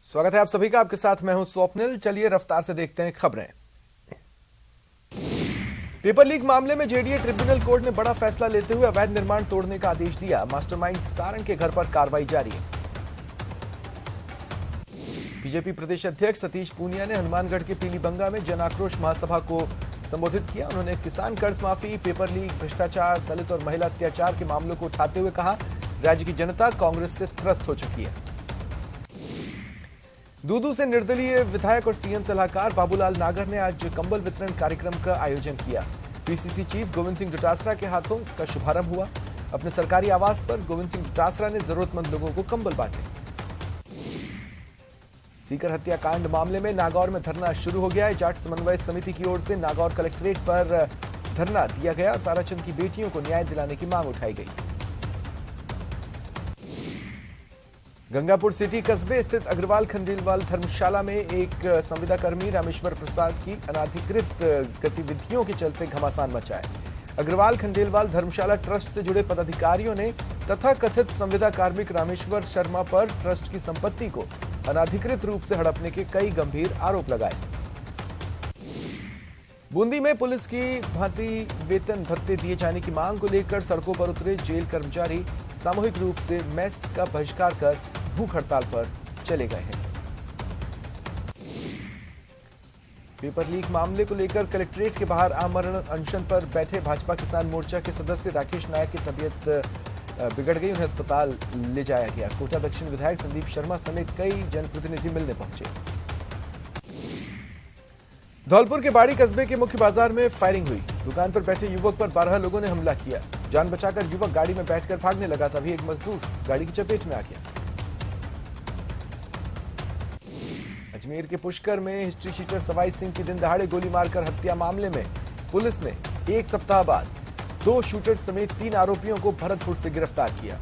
स्वागत है आप सभी का। आपके साथ मैं हूं स्वप्निल। चलिए रफ्तार से देखते हैं खबरें। पेपर लीक मामले में जेडीए ट्रिब्यूनल कोर्ट ने बड़ा फैसला लेते हुए अवैध निर्माण तोड़ने का आदेश दिया। मास्टरमाइंड सारंग के घर पर कार्रवाई जारी है। बीजेपी प्रदेश अध्यक्ष सतीश पूनिया ने हनुमानगढ़ के पीलीबंगा में जन आक्रोश महासभा को संबोधित किया। उन्होंने किसान कर्ज माफी, पेपर लीक, भ्रष्टाचार, दलित और महिला अत्याचार के मामलों को उठाते हुए कहा, राज्य की जनता कांग्रेस से त्रस्त हो चुकी है। दूदू से निर्दलीय विधायक और सीएम सलाहकार बाबूलाल नागर ने आज कंबल वितरण कार्यक्रम का आयोजन किया। पीसीसी चीफ गोविंद सिंह डोटासरा के हाथों इसका शुभारंभ हुआ। अपने सरकारी आवास पर गोविंद सिंह डोटासरा ने जरूरतमंद लोगों को कंबल बांटे। सीकर हत्याकांड मामले में नागौर में धरना शुरू हो गया है। जाट समन्वय समिति की ओर से नागौर कलेक्ट्रेट पर धरना दिया गया। ताराचंद की बेटियों को न्याय दिलाने की मांग उठाई गई। गंगापुर सिटी कस्बे स्थित अग्रवाल खंडेलवाल धर्मशाला में एक संविदा कर्मी रामेश्वर प्रसाद की अनाधिकृत गतिविधियों के चलते घमासान मचा है। अग्रवाल खंडेलवाल धर्मशाला ट्रस्ट से जुड़े पदाधिकारियों ने तथाकथित संविदा कार्मिक रामेश्वर शर्मा पर ट्रस्ट की संपत्ति को अनाधिकृत रूप से हड़पने के कई गंभीर आरोप लगाए। बूंदी में पुलिस की भांति वेतन भत्ते दिए जाने की मांग को लेकर सड़कों पर उतरे जेल कर्मचारी सामूहिक रूप से मेस का बहिष्कार कर भूख हड़ताल पर चले गए हैं। पेपर लीक मामले को लेकर कलेक्ट्रेट के बाहर आमरण अनशन पर बैठे भाजपा किसान मोर्चा के सदस्य राकेश नायक की तबीयत बिगड़ गई। उन्हें अस्पताल ले जाया गया। कोटा दक्षिण विधायक संदीप शर्मा समेत कई जनप्रतिनिधि मिलने पहुंचे। धौलपुर के बाड़ी कस्बे के मुख्य बाजार में फायरिंग हुई। दुकान पर बैठे युवक पर 12 लोगों ने हमला किया। जान बचाकर युवक गाड़ी में बैठकर भागने लगा, तभी एक मजदूर गाड़ी की चपेट में आ गया। अजमेर के पुष्कर में हिस्ट्री शीटर सवाई सिंह की दिन दहाड़े गोली मारकर हत्या मामले में पुलिस ने एक सप्ताह बाद 2 शूटर समेत 3 आरोपियों को भरतपुर से गिरफ्तार किया।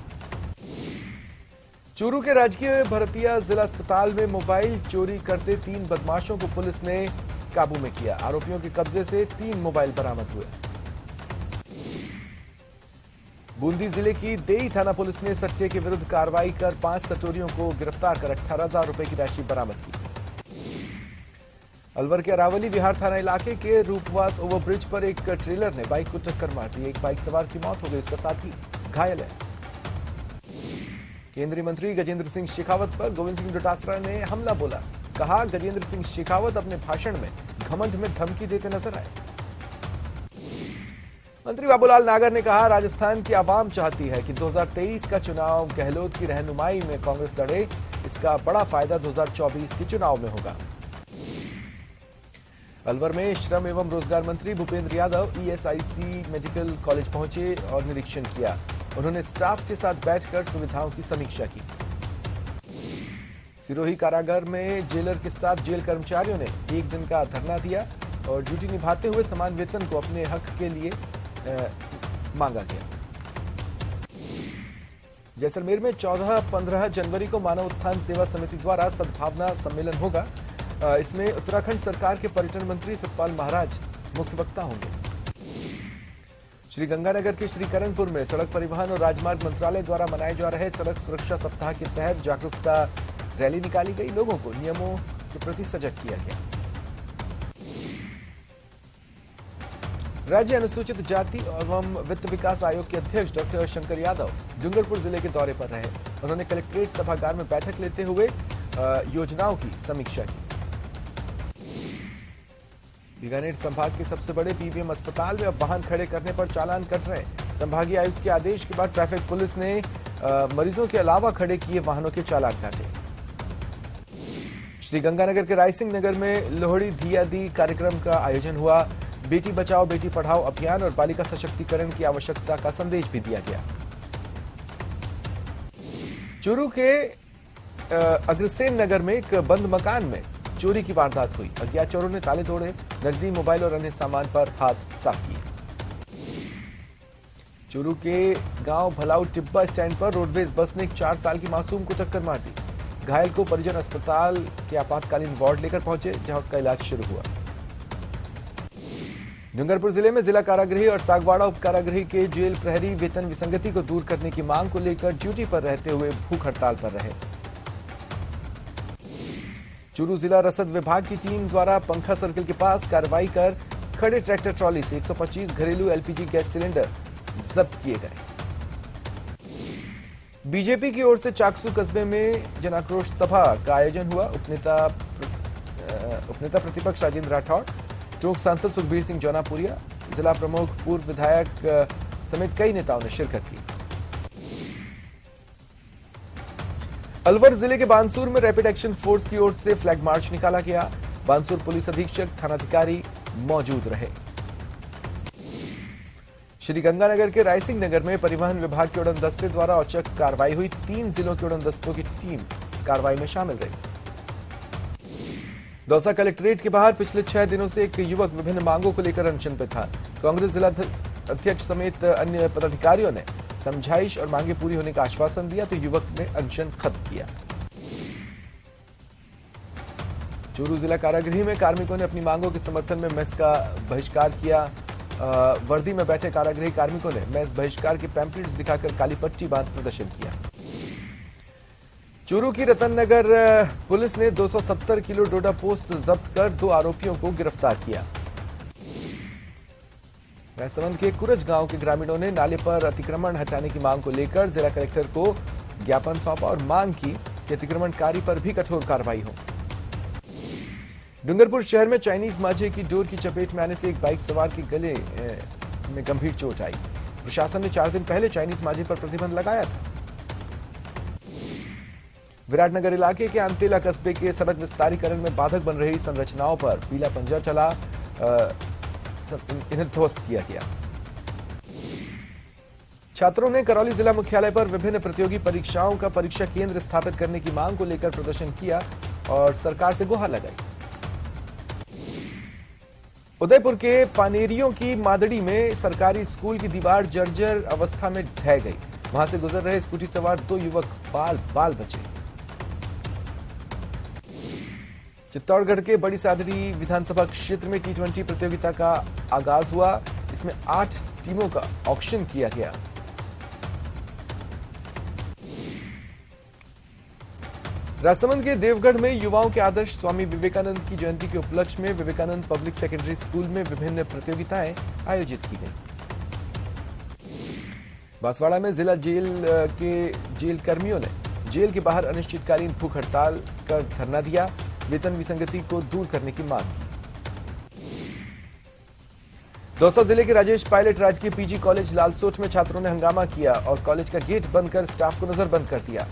चूरू के राजकीय भरतिया जिला अस्पताल में मोबाइल चोरी करते 3 बदमाशों को पुलिस ने काबू में किया। आरोपियों के कब्जे से 3 मोबाइल बरामद हुए। बूंदी जिले की देई थाना पुलिस ने सट्टे के विरुद्ध कार्रवाई कर 5 सटोरियों को गिरफ्तार कर 18,000 रुपए की राशि बरामद की। अलवर के अरावली विहार थाना इलाके के रूपवास ओवरब्रिज पर एक ट्रेलर ने बाइक को टक्कर मार दी। एक बाइक सवार की मौत हो गई, उसका साथी घायल है। केंद्रीय मंत्री गजेंद्र सिंह शेखावत पर गोविंद सिंह डोटासरा ने हमला बोला। कहा, गजेंद्र सिंह शेखावत अपने भाषण में घमंड में धमकी देते नजर आए। मंत्री बाबूलाल नागर ने कहा, राजस्थान की आवाम चाहती है कि 2023 का चुनाव गहलोत की रहनुमाई में कांग्रेस लड़े। इसका बड़ा फायदा 2024 के चुनाव में होगा। अलवर में श्रम एवं रोजगार मंत्री Bhupendra Yadav ESIC medical college पहुंचे और निरीक्षण किया। उन्होंने स्टाफ के साथ बैठकर सुविधाओं की समीक्षा की। सिरोही कारागार में जेलर के साथ जेल कर्मचारियों ने एक दिन का धरना दिया और ड्यूटी निभाते हुए समान वेतन को अपने हक के लिए मांगा गया। जैसलमेर में 14-15 जनवरी को मानव उत्थान सेवा समिति द्वारा सद्भावना सम्मेलन होगा। इसमें उत्तराखंड सरकार के पर्यटन मंत्री सतपाल महाराज मुख्य वक्ता होंगे। श्री गंगानगर के श्री करणपुर में सड़क परिवहन और राजमार्ग मंत्रालय द्वारा मनाए जा रहे सड़क सुरक्षा सप्ताह के तहत जागरूकता रैली निकाली गई। लोगों को नियमों के प्रति सजग किया गया। राज्य अनुसूचित जाति एवं वित्त विकास आयोग के अध्यक्ष डॉक्टर शंकर यादव डूंगरपुर जिले के दौरे पर रहे। उन्होंने कलेक्ट्रेट सभागार में बैठक लेते हुए योजनाओं की समीक्षा की। बीकानेर संभाग के सबसे बड़े पीबीएम अस्पताल में अब वाहन खड़े करने पर चालान कट रहे। संभागीय आयुक्त के आदेश के बाद ट्रैफिक पुलिस ने मरीजों के अलावा खड़े किए वाहनों के चालान काटे। श्री गंगानगर के रायसिंह नगर में लोहड़ी दिया दी कार्यक्रम का आयोजन हुआ। बेटी बचाओ बेटी पढ़ाओ अभियान और बालिका सशक्तिकरण की आवश्यकता का संदेश भी दिया गया। चूरू के अग्रसेन नगर में एक बंद मकान में चोरी की वारदात हुई। अज्ञात चोरों ने ताले तोड़े, नकदी, मोबाइल और अन्य सामान पर हाथ साफ किए। चूरू के गांव भलाऊ टिब्बा स्टैंड पर रोडवेज बस ने एक 4 साल की मासूम को टक्कर मार दी। घायल को परिजन अस्पताल के आपातकालीन वार्ड लेकर पहुंचे, जहां उसका इलाज शुरू हुआ। डूंगरपुर जिले में जिला कारागृही और सागवाड़ा उप कारागृही के जेल प्रहरी वेतन विसंगति को दूर करने की मांग को लेकर ड्यूटी पर रहते हुए भूख हड़ताल पर रहे। चूरू जिला रसद विभाग की टीम द्वारा पंखा सर्किल के पास कार्रवाई कर खड़े ट्रैक्टर ट्रॉली से 125 घरेलू एलपीजी गैस सिलेंडर जब्त किए गए। बीजेपी की ओर से चाकसू कस्बे में जन आक्रोश सभा का आयोजन हुआ। उपनेता प्रतिपक्ष राजेंद्र राठौड़, टोंक सांसद सुखबीर सिंह जौनापुरिया, जिला प्रमुख पूर्व विधायक समेत कई नेताओं ने शिरकत की। अलवर जिले के बानसूर में रैपिड एक्शन फोर्स की ओर से फ्लैग मार्च निकाला गया। बानसूर पुलिस अधीक्षक थानाधिकारी मौजूद रहे। श्रीगंगानगर के रायसिंह नगर में परिवहन विभाग के उड़न दस्ते द्वारा औचक कार्रवाई हुई। 3 जिलों के उड़न दस्तों की टीम कार्रवाई में शामिल रही। दौसा कलेक्ट्रेट के बाहर पिछले 6 दिनों से एक युवक विभिन्न मांगों को लेकर अनशन पर था। कांग्रेस जिला अध्यक्ष समेत अन्य पदाधिकारियों ने समझाइश और मांगे पूरी होने का आश्वासन दिया तो युवक ने अनशन खत्म किया। चूरू जिला कारागृह में कार्मिकों ने अपनी मांगों के समर्थन में मेस का बहिष्कार किया। वर्दी में बैठे कारागृही कार्मिकों ने मेस बहिष्कार के पैम्पलेट्स दिखाकर काली पट्टी बांध प्रदर्शन किया। चूरू की रतननगर पुलिस ने 270 किलो डोडा पोस्ट जब्त कर 2 आरोपियों को गिरफ्तार किया। रायसमंद के कुरज गांव के ग्रामीणों ने नाले पर अतिक्रमण हटाने की मांग को लेकर जिला कलेक्टर को ज्ञापन सौंपा और मांग की कि अतिक्रमणकारी पर भी कठोर कार्रवाई हो। डूंगरपुर शहर में चाइनीज माझे की डोर की चपेट में आने से एक बाइक सवार के गले में गंभीर चोट आई। प्रशासन ने 4 दिन पहले चाइनीज माझे पर प्रतिबंध लगाया था। विराटनगर इलाके के अंतेला कस्बे के सड़क विस्तारीकरण में बाधक बन रही संरचनाओं पर पीला पंजा चला, इन्हें ध्वस्त किया गया। छात्रों ने करौली जिला मुख्यालय पर विभिन्न प्रतियोगी परीक्षाओं का परीक्षा केंद्र स्थापित करने की मांग को लेकर प्रदर्शन किया और सरकार से गुहार लगाई। उदयपुर के पानेरियों की मादड़ी में सरकारी स्कूल की दीवार जर्जर अवस्था में ढह गई। वहां से गुजर रहे स्कूटी सवार 2 युवक बाल बचे। चित्तौड़गढ़ के बड़ी सादड़ी विधानसभा क्षेत्र में T20 प्रतियोगिता का आगाज हुआ। इसमें 8 टीमों का ऑक्शन किया गया। राजसमंद के देवगढ़ में युवाओं के आदर्श स्वामी विवेकानंद की जयंती के उपलक्ष्य में विवेकानंद पब्लिक सेकेंडरी स्कूल में विभिन्न प्रतियोगिताएं आयोजित की गई। बांसवाड़ा में जिला जेल के जेल कर्मियों ने जेल के बाहर अनिश्चितकालीन भूख हड़ताल कर धरना दिया। वेतन विसंगति को दूर करने की मांग की। दौसा जिले के राजेश पायलट राजकीय पीजी कॉलेज लालसोट में छात्रों ने हंगामा किया और कॉलेज का गेट बंद कर स्टाफ को नजरबंद कर दिया।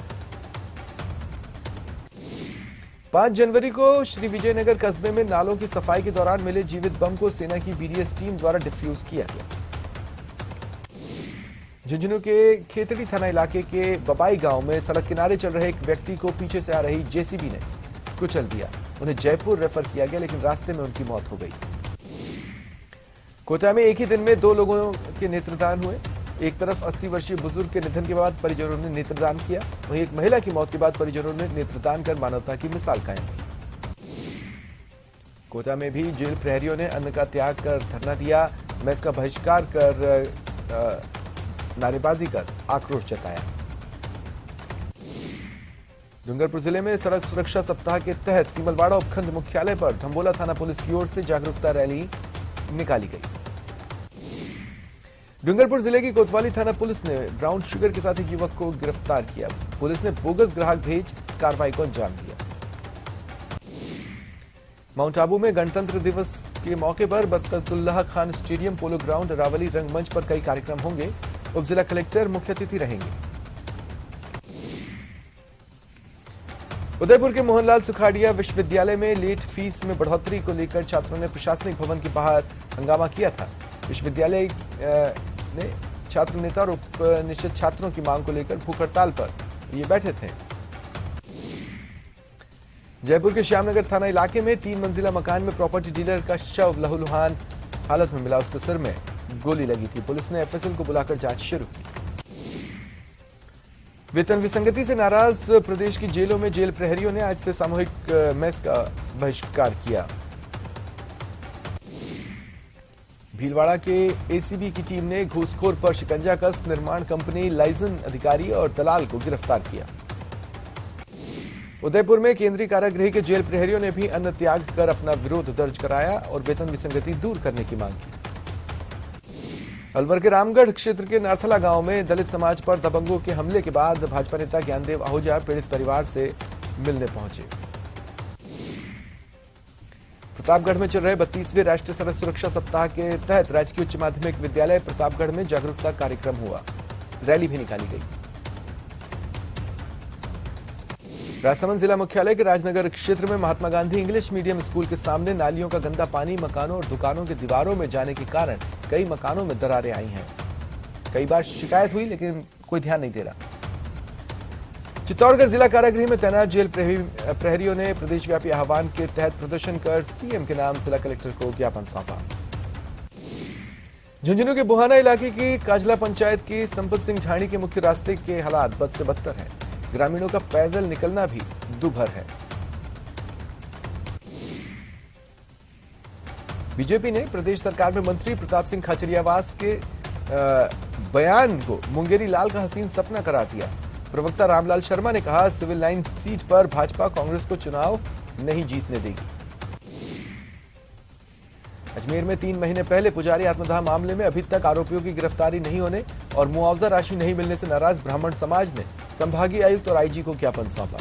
5 जनवरी को श्री विजयनगर कस्बे में नालों की सफाई के दौरान मिले जीवित बम को सेना की बीडीएस टीम द्वारा डिफ्यूज किया गया। झुंझुनू के खेतड़ी थाना इलाके के बबाई गांव में सड़क किनारे चल रहे एक व्यक्ति को पीछे से आ रही जेसीबी ने कुचल दिया। उन्हें जयपुर रेफर किया गया लेकिन रास्ते में उनकी मौत हो गई। कोटा में एक ही दिन में 2 लोगों के नेत्रदान हुए। एक तरफ 80 वर्षीय बुजुर्ग के निधन के बाद परिजनों ने नेत्रदान किया, वहीं एक महिला की मौत के बाद परिजनों ने नेत्रदान कर मानवता की मिसाल कायम की। कोटा में भी जेल प्रहरियों ने अन्न का त्याग कर धरना दिया। मेस का बहिष्कार कर नारेबाजी कर आक्रोश जताया। डूंगरपुर जिले में सड़क सुरक्षा सप्ताह के तहत सीमलवाड़ा उपखंड मुख्यालय पर धम्बोला थाना पुलिस की ओर से जागरूकता रैली निकाली गई। डूंगरपुर जिले की कोतवाली थाना पुलिस ने ब्राउन शुगर के साथ एक युवक को गिरफ्तार किया। पुलिस ने बोगस ग्राहक भेज कार्रवाई को अंजाम दिया। माउंट आबू में गणतंत्र दिवस के मौके पर Barkatullah Khan stadium, polo ground, Aravali रंगमंच पर कई कार्यक्रम होंगे। उप जिला कलेक्टर मुख्य अतिथि रहेंगे। उदयपुर के मोहनलाल सुखाड़िया विश्वविद्यालय में लेट फीस में बढ़ोतरी को लेकर छात्रों ने प्रशासनिक भवन के बाहर हंगामा किया था। विश्वविद्यालय ने छात्र नेता और उपनिषद छात्रों की मांग को लेकर भूख हड़ताल पर ये बैठे थे। जयपुर के श्यामनगर थाना इलाके में 3 मंजिला मकान में प्रॉपर्टी डीलर का शव लहूलुहान हालत में मिला। उसके सिर में गोली लगी थी। पुलिस ने एफएसएल को बुलाकर जांच शुरू की। वेतन विसंगति से नाराज प्रदेश की जेलों में जेल प्रहरियों ने आज से सामूहिक मेस का बहिष्कार किया। भीलवाड़ा के एसीबी की टीम ने घूसखोर पर शिकंजा कस निर्माण कंपनी लाइजन अधिकारी और दलाल को गिरफ्तार किया। उदयपुर में केंद्रीय कारागृह के जेल प्रहरियों ने भी अन्न त्याग कर अपना विरोध दर्ज कराया और वेतन विसंगति दूर करने की मांग की। अलवर के रामगढ़ क्षेत्र के नार्थला गांव में दलित समाज पर दबंगों के हमले के बाद भाजपा नेता ज्ञानदेव आहूजा पीड़ित परिवार से मिलने पहुंचे। प्रतापगढ़ में चल रहे 32वें राष्ट्रीय सड़क सुरक्षा सप्ताह के तहत राजकीय उच्च माध्यमिक विद्यालय प्रतापगढ़ में जागरूकता कार्यक्रम हुआ, रैली भी निकाली गई। राजसमंद जिला मुख्यालय के राजनगर क्षेत्र में Mahatma Gandhi English medium school के सामने नालियों का गंदा पानी मकानों और दुकानों की दीवारों में जाने के कारण कई मकानों में दरारें आई हैं। कई बार शिकायत हुई लेकिन कोई ध्यान नहीं दे रहा। चित्तौड़गढ़ जिला कारागृह में तैनात जेल प्रहरियों ने प्रदेशव्यापी आह्वान के तहत प्रदर्शन कर सीएम के नाम जिला कलेक्टर को ज्ञापन सौंपा। झुंझुनू के बुहाना इलाके की काजला पंचायत की संपत सिंह ढाणी के मुख्य रास्ते के हालात बद से बदतर हैं। ग्रामीणों का पैदल निकलना भी दूभर है। बीजेपी ने प्रदेश सरकार में मंत्री प्रताप सिंह खाचरियावास के बयान को मुंगेरी लाल का हसीन सपना करार दिया। प्रवक्ता रामलाल शर्मा ने कहा, सिविल लाइन सीट पर भाजपा कांग्रेस को चुनाव नहीं जीतने देगी। अजमेर में 3 महीने पहले पुजारी आत्मदाह मामले में अभी तक आरोपियों की गिरफ्तारी नहीं होने और मुआवजा राशि नहीं मिलने से नाराज ब्राह्मण समाज ने संभागीय आयुक्त और आईजी को ज्ञापन सौंपा।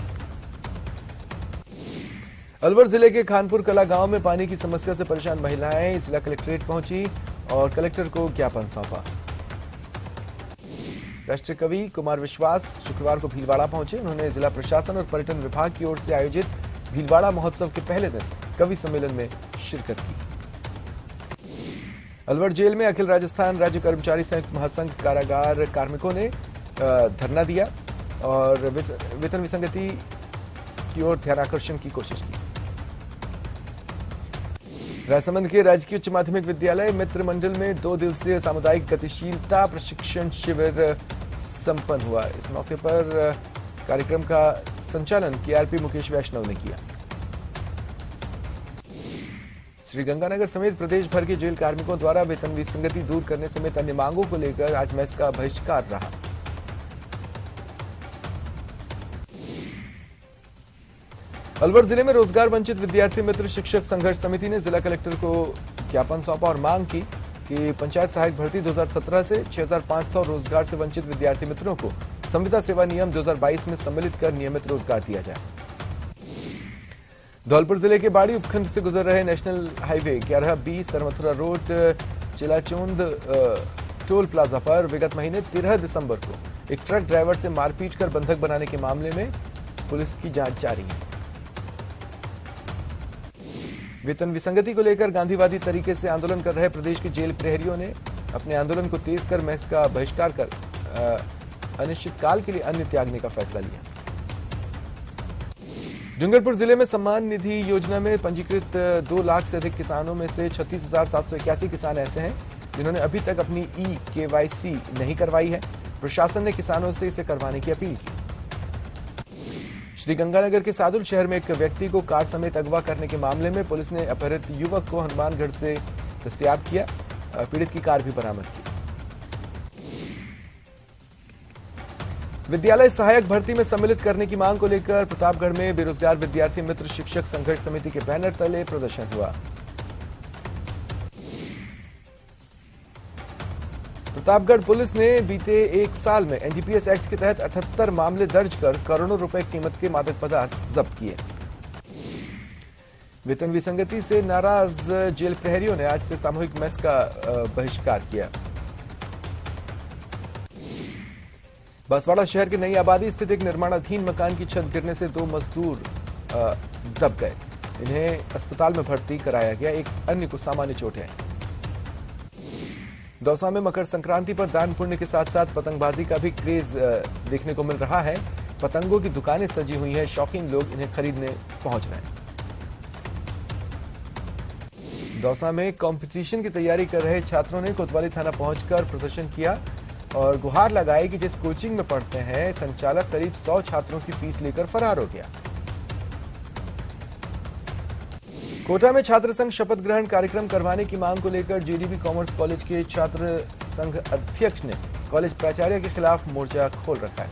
अलवर जिले के खानपुर कला गांव में पानी की समस्या से परेशान महिलाएं जिला कलेक्ट्रेट पहुंची और कलेक्टर को ज्ञापन सौंपा। राष्ट्रीय कवि कुमार विश्वास शुक्रवार को भीलवाड़ा पहुंचे। उन्होंने जिला प्रशासन और पर्यटन विभाग की ओर से आयोजित भीलवाड़ा महोत्सव के पहले दिन कवि सम्मेलन में शिरकत की। अलवर जेल में अखिल राजस्थान राज्य कर्मचारी संयुक्त महासंघ कारागार कार्मिकों ने धरना दिया और वेतन विसंगति की ओर ध्यानाकर्षण की कोशिश की। राजसमंद के राजकीय उच्च माध्यमिक विद्यालय मित्र मंडल में 2 दिवसीय सामुदायिक गतिशीलता प्रशिक्षण शिविर संपन्न हुआ। इस मौके पर कार्यक्रम का संचालन केआरपी मुकेश वैष्णव ने किया। श्रीगंगानगर समेत प्रदेश भर के जेल कार्मिकों द्वारा वेतन विसंगति दूर करने समेत अन्य मांगों को लेकर आज मेस का बहिष्कार रहा। अलवर जिले में रोजगार वंचित विद्यार्थी मित्र शिक्षक संघर्ष समिति ने जिला कलेक्टर को ज्ञापन सौंपा और मांग की कि पंचायत सहायक भर्ती 2017 से 6500 रोजगार से वंचित विद्यार्थी मित्रों को संविदा सेवा नियम 2022 में सम्मिलित कर नियमित रोजगार दिया जाए। धौलपुर जिले के बाड़ी उपखंड से गुजर रहे national highway 11B Sarmathura road Chilachond toll plaza पर विगत महीने 13 दिसंबर को एक ट्रक ड्राइवर से मारपीट कर बंधक बनाने के मामले में पुलिस की जांच जारी है। वेतन विसंगति को लेकर गांधीवादी तरीके से आंदोलन कर रहे प्रदेश के जेल प्रहरियों ने अपने आंदोलन को तेज कर मेस का बहिष्कार कर अनिश्चितकाल के लिए अन्न त्यागने का फैसला लिया। डूंगरपुर जिले में सम्मान निधि योजना में पंजीकृत 2 लाख से अधिक किसानों में से 36,781 किसान ऐसे हैं जिन्होंने अभी तक अपनी KYC नहीं करवाई है। प्रशासन ने किसानों से इसे करवाने की अपील की। श्रीगंगानगर के सादुल शहर में एक व्यक्ति को कार समेत अगवा करने के मामले में पुलिस ने अपहृत युवक को हनुमानगढ़ से दस्तयाब किया। पीड़ित की कार भी बरामद की। विद्यालय सहायक भर्ती में सम्मिलित करने की मांग को लेकर प्रतापगढ़ में बेरोजगार विद्यार्थी मित्र शिक्षक संघर्ष समिति के बैनर तले प्रदर्शन हुआ। प्रतापगढ़ पुलिस ने बीते 1 साल में एनडीपीएस एक्ट के तहत 78 मामले दर्ज कर करोड़ों रुपए कीमत के मादक पदार्थ जब्त किए। वेतन विसंगति से नाराज जेल प्रहरियों ने आज से सामूहिक मेस का बहिष्कार किया। बांसवाड़ा शहर के नई आबादी स्थित एक निर्माणाधीन मकान की छत गिरने से 2 मजदूर दब गए। इन्हें अस्पताल में भर्ती कराया गया। एक अन्य को सामान्य चोटें आई। दौसा में मकर संक्रांति पर दान पुण्य के साथ साथ पतंगबाजी का भी क्रेज देखने को मिल रहा है। पतंगों की दुकानें सजी हुई हैं। शौकीन लोग इन्हें खरीदने पहुंच रहे हैं। दौसा में कंपटीशन की तैयारी कर रहे छात्रों ने कोतवाली थाना पहुंचकर प्रदर्शन किया और गुहार लगाई कि जिस कोचिंग में पढ़ते हैं संचालक करीब 100 छात्रों की फीस लेकर फरार हो गया। कोटा में छात्र संघ शपथ ग्रहण कार्यक्रम करवाने की मांग को लेकर जेडीबी कॉमर्स कॉलेज के छात्र संघ अध्यक्ष ने कॉलेज प्राचार्य के खिलाफ मोर्चा खोल रखा है।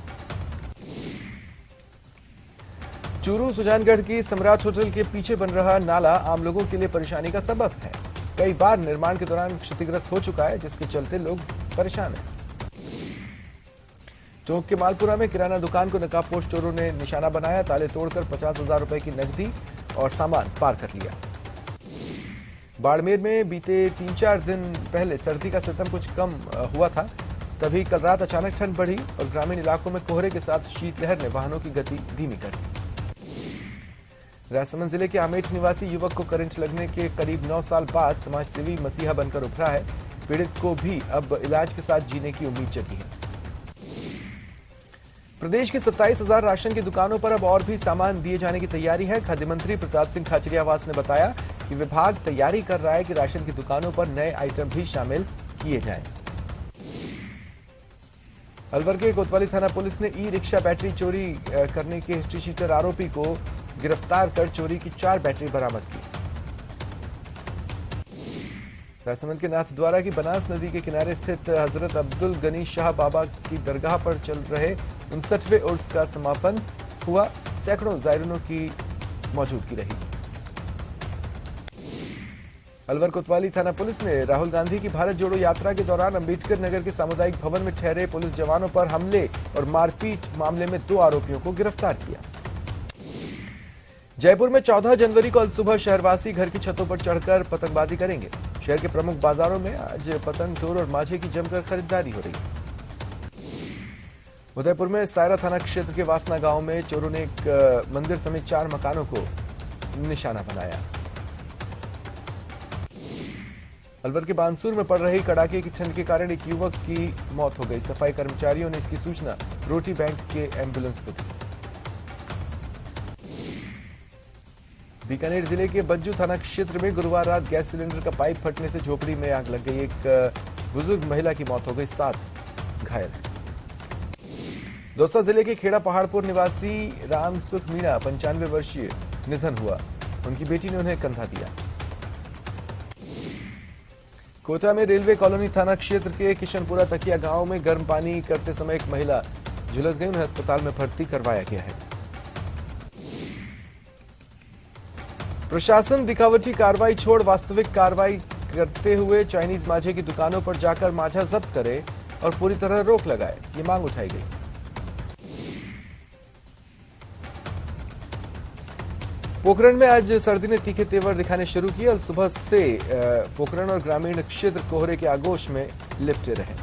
चूरू सुजानगढ़ की सम्राट होटल के पीछे बन रहा नाला आम लोगों के लिए परेशानी का सबब है। कई बार निर्माण के दौरान क्षतिग्रस्त हो चुका है, जिसके चलते लोग परेशान हैं। टोंक के मालपुरा में किराना दुकान को नकाबपोश चोरों ने निशाना बनाया। ताले तोड़कर 50,000 रुपए की नकदी और सामान पार कर लिया। बाड़मेर में बीते 3-4 दिन पहले सर्दी का सितम कुछ कम हुआ था, तभी कल रात अचानक ठंड बढ़ी और ग्रामीण इलाकों में कोहरे के साथ शीतलहर ने वाहनों की गति धीमी कर दी। राजसमंद जिले के आमेठ निवासी युवक को करंट लगने के करीब 9 साल बाद समाजसेवी मसीहा बनकर उभरा है। पीड़ित को भी अब इलाज के साथ जीने की उम्मीद जगी है। प्रदेश के 27,000 राशन की दुकानों पर अब और भी सामान दिए जाने की तैयारी है। खाद्य मंत्री प्रताप सिंह खाचरियावास ने बताया कि विभाग तैयारी कर रहा है कि राशन की दुकानों पर नए आइटम भी शामिल किए जाएं। अलवर के कोतवाली थाना पुलिस ने ई-रिक्शा बैटरी चोरी करने के हिस्ट्री शीटर आरोपी को गिरफ्तार कर चोरी की 4 बैटरी बरामद की। राजसमंद के नाथद्वारा की बनास नदी के किनारे स्थित हजरत अब्दुल गनी शाह बाबा की दरगाह पर चल रहे 59वें उर्स का समापन हुआ। सैकड़ों जायरीनों की मौजूदगी रही। अलवर कोतवाली थाना पुलिस ने राहुल गांधी की भारत जोड़ो यात्रा के दौरान अंबेडकर नगर के सामुदायिक भवन में ठहरे पुलिस जवानों पर हमले और मारपीट मामले में 2 आरोपियों को गिरफ्तार किया। जयपुर में 14 जनवरी को सुबह शहरवासी घर की छतों पर चढ़कर पतंगबाजी करेंगे। शहर के प्रमुख बाजारों में आज पतंग, तोर और माझे की जमकर खरीदारी हो रही है। उदयपुर में सायरा थाना क्षेत्र के वासना गांव में चोरों ने एक मंदिर समेत 4 मकानों को निशाना बनाया। अलवर के बानसूर में पड़ रही कड़ाके की ठंड के कारण एक युवक की मौत हो गई। सफाई कर्मचारियों ने इसकी सूचना रोटी बैंक के एम्बुलेंस को दी। बीकानेर जिले के बज्जू थाना क्षेत्र में गुरुवार रात गैस सिलेंडर का पाइप फटने से झोपड़ी में आग लग गई। एक बुजुर्ग महिला की मौत हो गई, 7 घायल हैं। दौसा जिले के खेड़ा पहाड़पुर निवासी राम सुख मीणा 95 वर्षीय निधन हुआ। उनकी बेटी ने उन्हें कंधा दिया। कोटा में रेलवे कॉलोनी थाना क्षेत्र के किशनपुरा तकिया गांव में गर्म पानी करते समय एक महिला झुलस गई। उन्हें अस्पताल में भर्ती करवाया गया है। प्रशासन दिखावटी कार्रवाई छोड़ वास्तविक कार्रवाई करते हुए चाइनीज मांझे की दुकानों पर जाकर मांझा जब्त करे और पूरी तरह रोक लगाए, ये मांग उठाई गई। पोखरण में आज सर्दी ने तीखे तेवर दिखाने शुरू किए और सुबह से पोखरण और ग्रामीण क्षेत्र कोहरे के आगोश में लिपटे रहे।